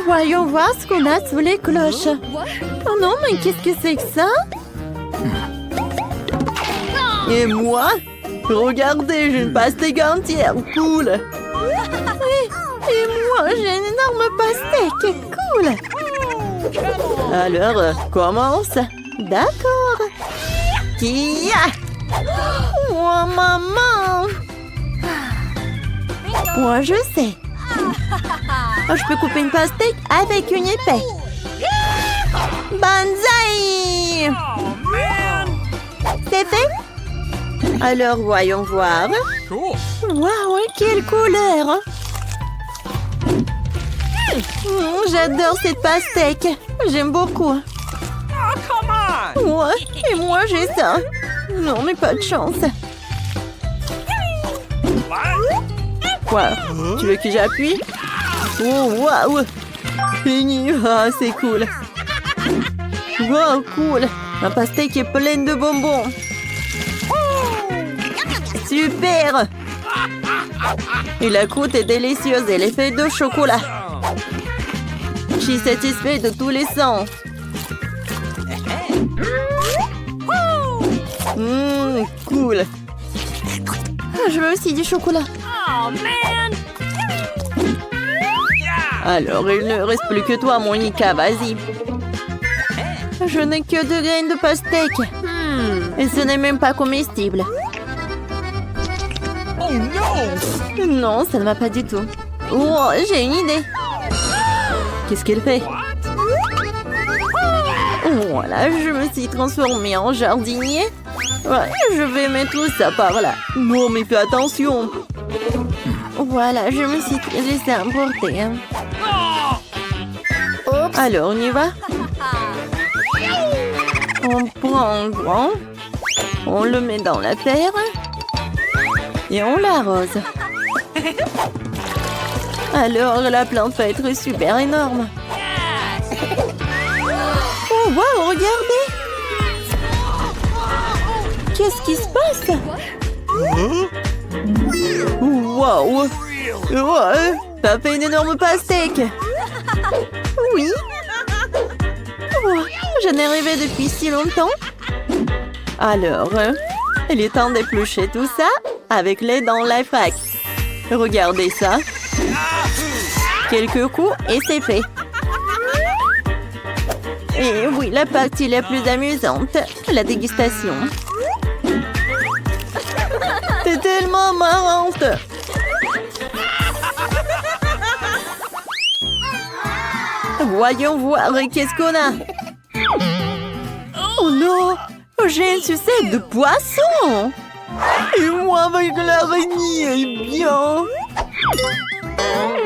Voyons voir ce qu'on a sous les cloches. Oh non, mais qu'est-ce que c'est que ça? Et moi? Regardez, j'ai une pastèque entière. Cool. Et moi, j'ai une énorme pastèque. Cool. Alors, commence. D'accord. Kia! Oh, maman! Moi, je sais. Oh, je peux couper une pastèque avec une épée. Banzai! C'est fait? Alors, voyons voir. Waouh, quelle couleur! J'adore cette pastèque. J'aime beaucoup. Ouais, et moi j'ai ça. Non, mais pas de chance. Quoi? Tu veux que j'appuie? Oh, waouh! Fini. Ah, c'est cool. Wow, cool. Ma pastèque est pleine de bonbons. Super! Et la croûte est délicieuse. Elle est faite de chocolat. Je suis satisfait de tous les sens. Cool. Je veux aussi du chocolat. Alors, il ne reste plus que toi, Monica. Vas-y. Je n'ai que 2 graines de pastèque. Et ce n'est même pas comestible. Oh non! Non, ça ne va pas du tout. Oh, j'ai une idée. Qu'est-ce qu'elle fait? Voilà, je me suis transformée en jardinier. Ouais, je vais mettre tout ça par là. Bon, mais fais attention. Voilà, je me suis laissée emporter. Hein. Alors, on y va? On prend un grand. On le met dans la terre. Et on l'arrose. Alors, la plante va être super énorme. Oh, wow, regardez! Qu'est-ce qui se passe? Wow! Ouais, ça fait une énorme pastèque! Oui! Oh, je n'ai rêvé depuis si longtemps. Alors, il est temps d'éplucher tout ça avec les dents Lifehack. Regardez ça. Quelques coups et c'est fait. Et oui, la partie la plus amusante, la dégustation. C'est tellement marrante. Voyons voir qu'est-ce qu'on a. Oh non, j'ai une sucette de poisson. Et moi avec l'araignée, bien.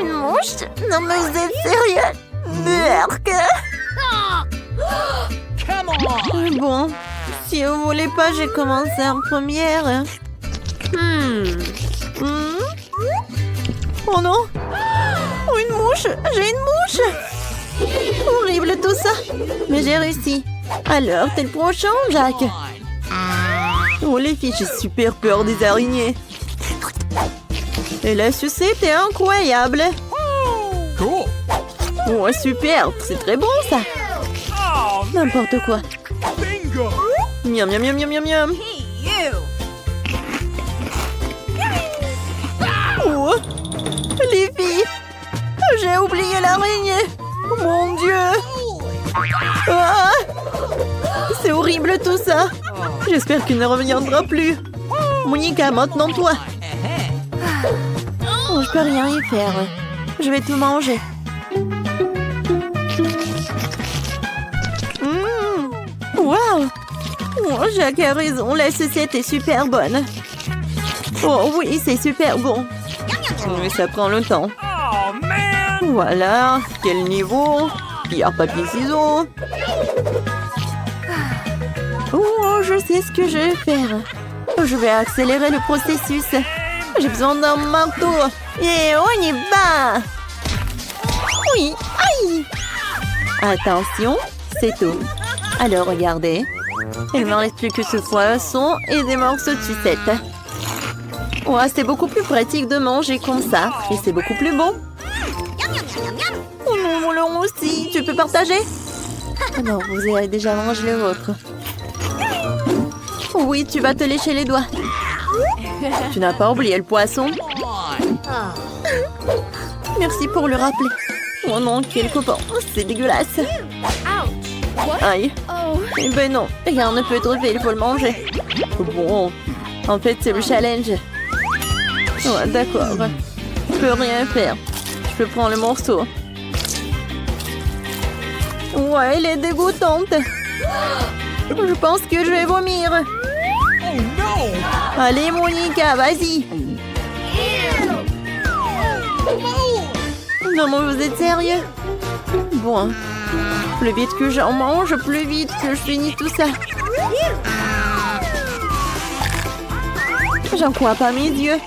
Une mouche? Non mais vous êtes sérieux? Berk. Bon, si vous voulez pas, j'ai commencé en première. Oh non! Oh, une mouche! J'ai une mouche! Horrible tout ça! Mais j'ai réussi. Alors, t'es le prochain, Jack? Oh les filles, j'ai super peur des araignées. Et la sucette est incroyable. Cool. Oh super, c'est très bon ça. N'importe quoi. Bingo. Miam miam miam miam miam miam. Oh, les filles, j'ai oublié l'araignée. Mon Dieu. Ah, c'est horrible tout ça. J'espère qu'il ne reviendra plus. Monica, maintenant toi. Oh, je peux rien y faire. Je vais tout manger. Waouh! Oh, Jacques a raison, la sucette est super bonne. Oh oui, c'est super bon. Mais ça prend le temps. Oh man! Voilà, quel niveau? Pierre, papier, ciseaux. Oh, je sais ce que je vais faire. Je vais accélérer le processus. J'ai besoin d'un marteau. Et on y va! Oui, aïe! Attention, c'est tout. Alors, regardez. Il ne me reste plus que ce poisson et des morceaux de sucette. Ouais, c'est beaucoup plus pratique de manger comme ça. Et c'est beaucoup plus bon. Oh mon melon aussi. Tu peux partager? Ah non, vous avez déjà mangé le vôtre. Oui, tu vas te lécher les doigts. Tu n'as pas oublié le poisson? Merci pour le rappeler. Oh non, quel copain. C'est dégueulasse. Aïe. Eh ben non, regarde, on peut trouver, il faut le manger. Bon, en fait, c'est le challenge. Ouais, d'accord. Je peux rien faire. Je peux prendre le morceau. Ouais, elle est dégoûtante. Je pense que je vais vomir. Oh no! Allez, Monica, vas-y. Non, mais vous êtes sérieux? Bon, plus vite que j'en mange, plus vite que je finis tout ça. J'en crois pas mes yeux,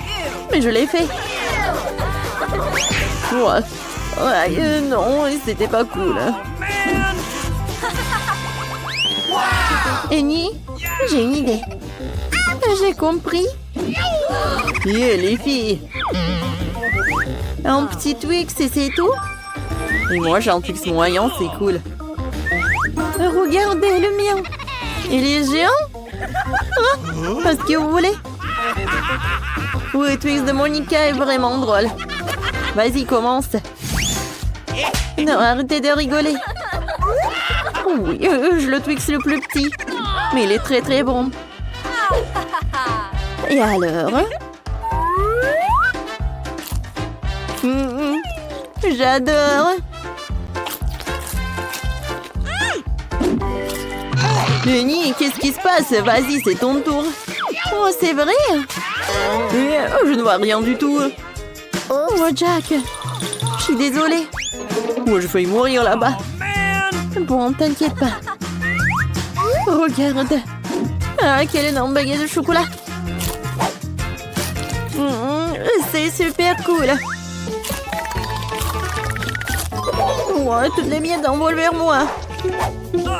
mais je l'ai fait. Ouais, non, c'était pas cool. Annie, j'ai une idée. J'ai compris. Yeah, les filles. Un petit Twix et c'est tout? Et moi, j'ai un Twix moyen, c'est cool. Regardez le mien. Il est géant? Hein? Parce que vous voulez? Oui, le Twix de Monica est vraiment drôle. Vas-y, commence. Non, arrêtez de rigoler. Oui, je le Twix le plus petit. Mais il est très très bon. Et alors? J'adore. Lenny, qu'est-ce qui se passe? Vas-y, c'est ton tour. Oh, c'est vrai? Je ne vois rien du tout. Oh, Jack. Je suis désolée. Moi, je vais mourir là-bas. Bon, t'inquiète pas. Regarde. Ah, quelle énorme baguette de chocolat. C'est super cool. Ouais, toutes les miettes envolent vers moi.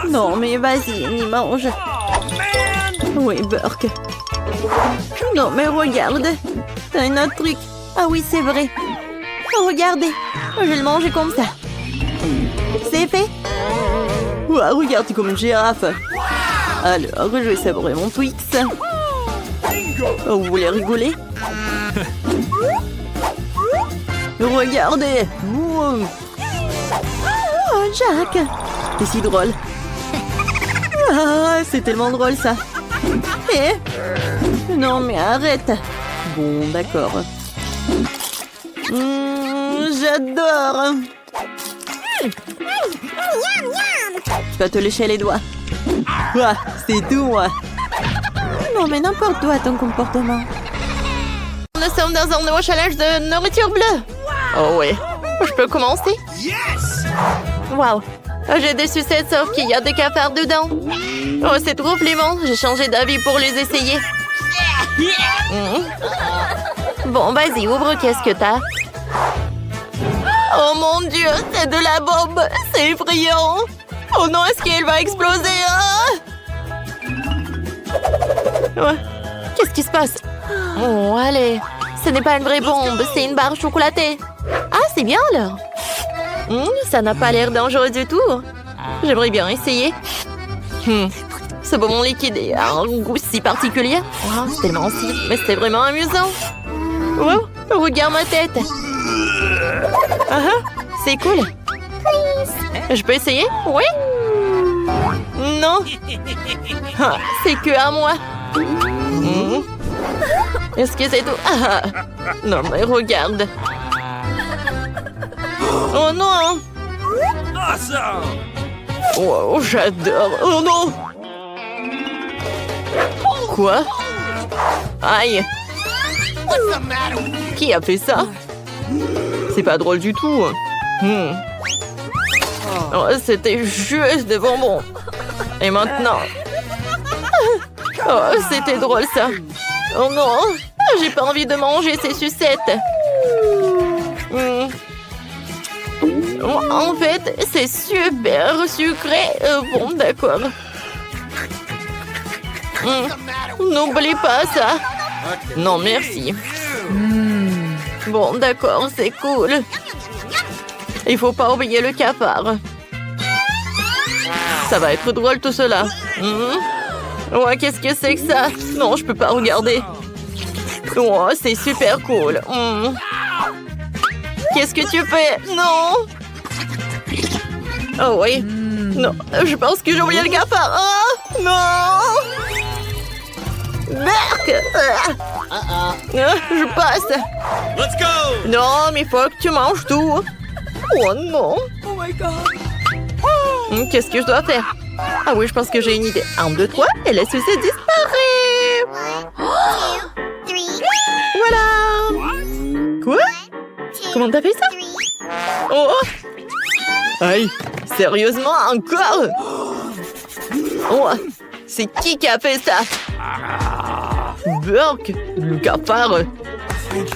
Non, mais vas-y, y mange. Oui, Burke. Non, mais regarde. T'as un autre truc. Ah oui, c'est vrai. Regardez. Je vais le manger comme ça. C'est fait. Ouais, regarde, t'es comme une girafe. Alors, je vais savourer mon Twix. Oh, vous voulez rigoler? Regardez. Oh, Jack. C'est si drôle. Ah, c'est tellement drôle, ça. Eh? Non, mais arrête. Bon, d'accord. J'adore. Tu vas te lécher les doigts. Ah, c'est tout, moi. Non, mais n'importe quoi, ton comportement. Nous sommes dans un nouveau challenge de nourriture bleue. Oh oui. Je peux commencer? Waouh. J'ai des sucettes, sauf qu'il y a des cafards dedans. Oh, c'est trop flippant. J'ai changé d'avis pour les essayer. Bon, vas-y, ouvre. Qu'est-ce que t'as? Oh mon Dieu, c'est de la bombe. C'est effrayant. Oh non, est-ce qu'elle va exploser? Ouais. Qu'est-ce qui se passe? Oh, allez. Ce n'est pas une vraie bombe, c'est une barre chocolatée. Ah, c'est bien alors. Ça n'a pas l'air dangereux du tout. J'aimerais bien essayer. Ce bonbon liquide a un goût si particulier. Wow, c'est tellement si, mais c'est vraiment amusant. Wow, regarde ma tête. C'est cool. Je peux essayer? Oui? Non. C'est que à moi. Est-ce que c'est tout? Non, mais regarde. Oh non! Awesome! Oh, j'adore! Oh non! Quoi? Aïe! Qui a fait ça? C'est pas drôle du tout. Oh, c'était juste des bonbons. Et maintenant? Oh, c'était drôle ça. Oh non! J'ai pas envie de manger ces sucettes. En fait, c'est super sucré. Bon, d'accord. N'oublie pas ça. Non, merci. Bon, d'accord, c'est cool. Il faut pas oublier le cafard. Ça va être drôle tout cela. Ouais, qu'est-ce que c'est que ça? Non, je peux pas regarder. Oh, c'est super cool. Qu'est-ce que tu fais? Non. Oh oui. Non, je pense que j'ai oublié le cafard. Oh, non. Berk. Je passe. Let's go! Non, mais il faut que tu manges tout. Oh non. Oh my god! Qu'est-ce que je dois faire? Ah oui, je pense que j'ai une idée. 1, 2, 3, et la sucette disparaît. Voilà. Quoi? Comment t'as fait ça? Oh. Aïe. Sérieusement, encore? Oh. C'est qui a fait ça? Burke, le cafard.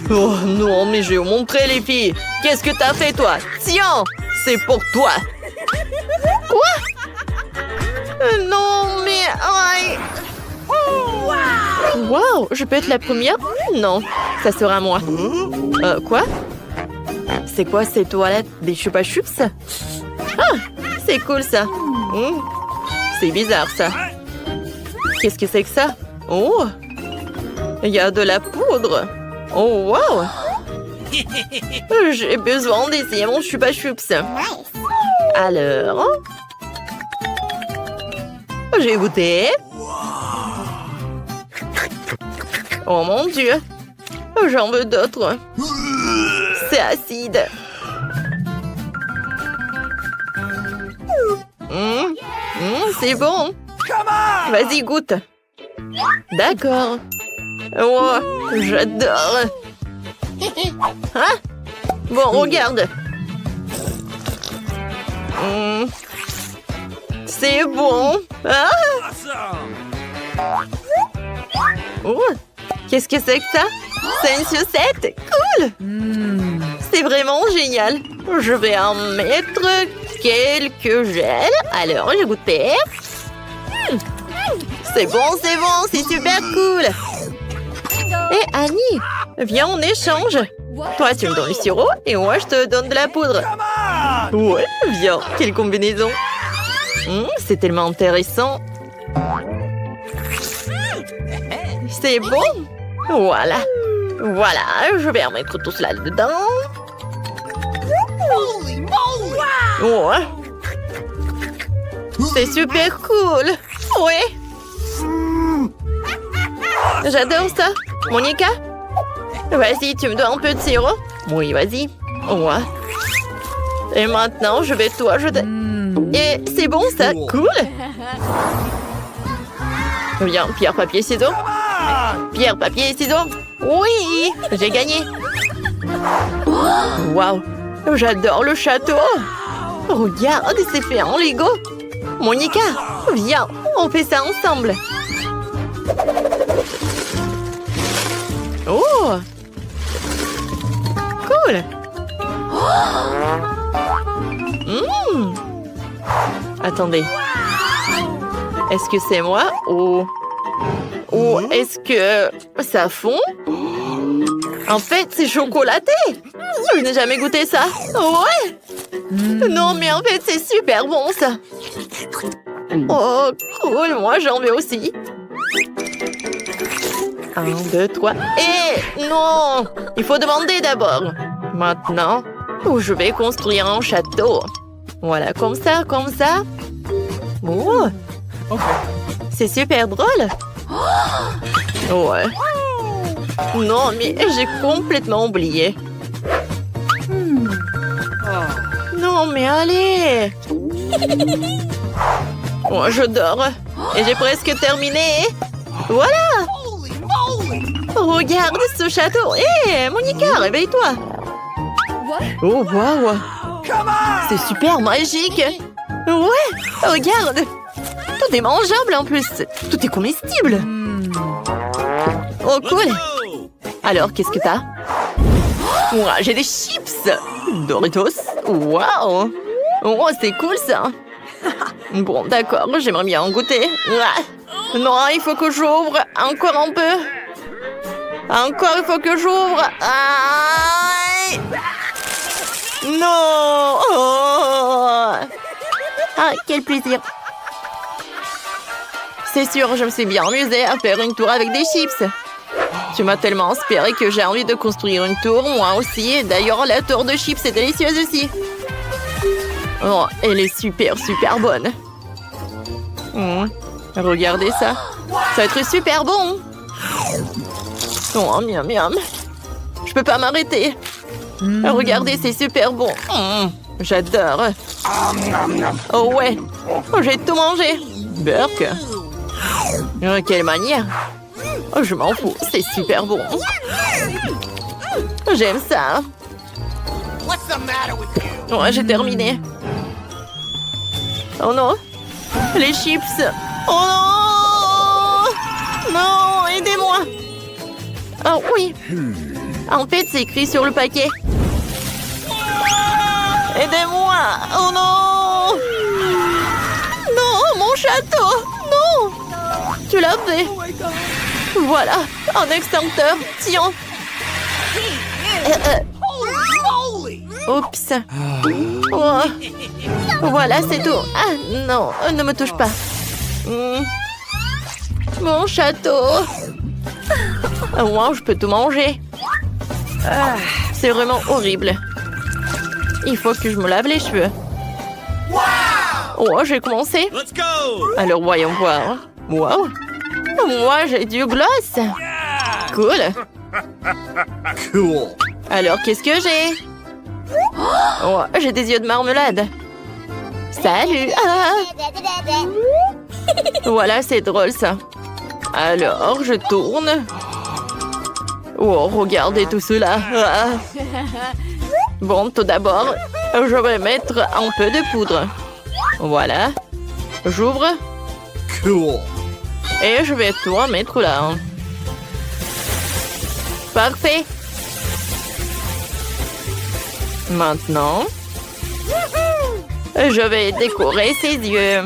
Oh non, mais je vais vous montrer les filles. Qu'est-ce que t'as fait toi? Tiens, c'est pour toi. Quoi? Non, mais... Aïe. Wow, je peux être la première? Non, ça sera moi. Quoi? C'est quoi ces toilettes? Des chupa chups? Ah, c'est cool ça. C'est bizarre ça. Qu'est-ce que c'est que ça? Oh, il y a de la poudre. Oh, wow. J'ai besoin d'essayer mon chupa chups. Alors, j'ai goûté. Oh mon Dieu. J'en veux d'autres. C'est acide. C'est bon. Vas-y, goûte. D'accord. Oh, j'adore. Hein? Bon, regarde. C'est bon. Ah! Oh, qu'est-ce que c'est que ça? C'est une sucette? Cool! C'est vraiment génial. Je vais en mettre quelques gels. Alors, je goûter. C'est bon, c'est super cool. Hé, Annie, viens, on échange. Toi, tu me donnes le sirop et moi, je te donne de la poudre. Ouais, viens, quelle combinaison. C'est tellement intéressant. C'est bon. Voilà. Voilà, je vais en mettre tout cela dedans. Ouais. C'est super cool. Ouais. J'adore ça. Monica? Vas-y, tu me donnes un peu de sirop? Oui, vas-y. Ouais. Et maintenant, je vais tout ajouter. Et c'est bon ça, cool. Viens, pierre, papier, ciseaux. Pierre, papier, ciseaux. Oui, j'ai gagné. Waouh, j'adore le château. Regarde, c'est fait en Lego. Monica, viens, on fait ça ensemble. Oh, cool. Attendez. Est-ce que c'est moi ou est-ce que ça fond? En fait, c'est chocolaté. Je n'ai jamais goûté ça. Ouais. Non, mais en fait, c'est super bon ça. Oh, cool. Moi, j'en veux aussi. 1, 2, 3. Eh, non. Il faut demander d'abord. Maintenant, je vais construire un château. Voilà, comme ça, comme ça. Oh. C'est super drôle. Ouais. Non, mais j'ai complètement oublié. Non, mais allez. Oh, je dors. Et j'ai presque terminé. Voilà. Regarde ce château. Hé, Monica, réveille-toi. Oh, waouh. C'est super magique. Ouais, regarde. Tout est mangeable en plus. Tout est comestible. Oh, cool. Alors, qu'est-ce que t'as? Ouah, j'ai des chips. Doritos. Waouh. Oh, c'est cool ça. Bon, d'accord, j'aimerais bien en goûter. Non, il faut que j'ouvre. Encore un peu. Encore, il faut que j'ouvre. Aïe. Non! Oh! Ah, quel plaisir! C'est sûr, je me suis bien amusée à faire une tour avec des chips. Tu m'as tellement inspiré que j'ai envie de construire une tour, moi aussi. Et d'ailleurs, la tour de chips est délicieuse aussi. Oh, elle est super bonne. Regardez ça. Ça va être super bon. Oh, miam miam. Je peux pas m'arrêter. Regardez, c'est super bon. J'adore. Oh ouais. Oh, j'ai tout mangé. Burk. Quelle manière. Oh, je m'en fous. C'est super bon. J'aime ça. Oh, j'ai terminé. Oh non. Les chips. Oh non. Non, aidez-moi. Oh oui. En fait, c'est écrit sur le paquet. Aidez-moi. Oh non. Non, mon château. Non. Tu l'as fait. Voilà, un extincteur. Tiens. Oups. Oh. Voilà, c'est tout. Ah non, ne me touche pas. Mon château. Wow, je peux tout manger. C'est vraiment horrible. Il faut que je me lave les cheveux. Oh, j'ai commencé. Let's go! Alors, voyons voir. Wow. Moi, j'ai du gloss. Cool. Cool. Alors, qu'est-ce que j'ai? Oh, j'ai des yeux de marmelade. Salut. Ah. Voilà, c'est drôle, ça. Alors, je tourne. Oh, regardez tout cela. Ah. Bon, tout d'abord, je vais mettre un peu de poudre. Voilà. J'ouvre. Cool. Et je vais tout mettre là. Parfait. Maintenant, je vais décorer ses yeux.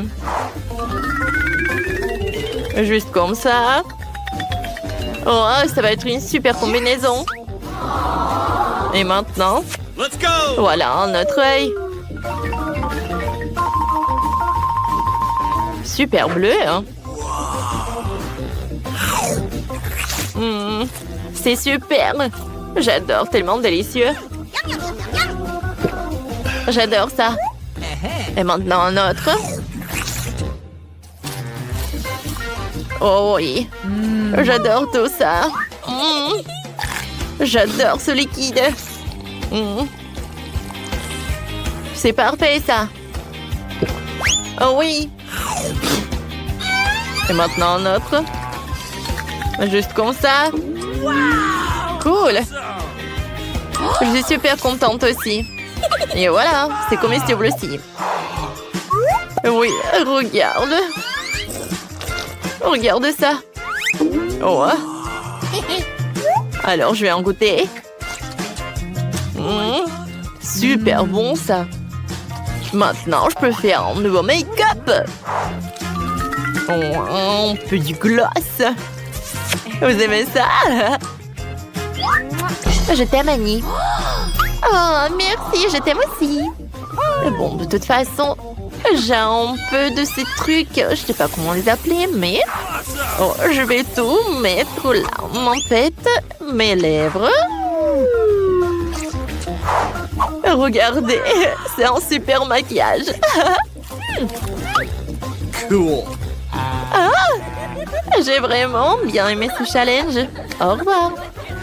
Juste comme ça. Oh, ça va être une super combinaison. Et maintenant, Let's go! voilà notre œil. Super bleu, hein? C'est super. J'adore, tellement délicieux. J'adore ça. Et maintenant un autre. Oh oui. J'adore tout ça. J'adore ce liquide. C'est parfait ça. Oh oui. Et maintenant un autre. Juste comme ça. Cool. Je suis super contente aussi. Et voilà, c'est comestible aussi. Oui, regarde. Regarde ça. Oh. Alors, je vais en goûter. Super bon, ça. Maintenant, je peux faire un nouveau make-up. Oh, un peu du gloss. Vous aimez ça? Je t'aime, Annie. Oh, merci, je t'aime aussi. Bon, de toute façon, j'ai un peu de ces trucs. Je sais pas comment les appeler, mais... Oh, je vais tout mettre là. En fait, mes lèvres. Regardez, c'est un super maquillage. Cool. Ah, j'ai vraiment bien aimé ce challenge. Au revoir.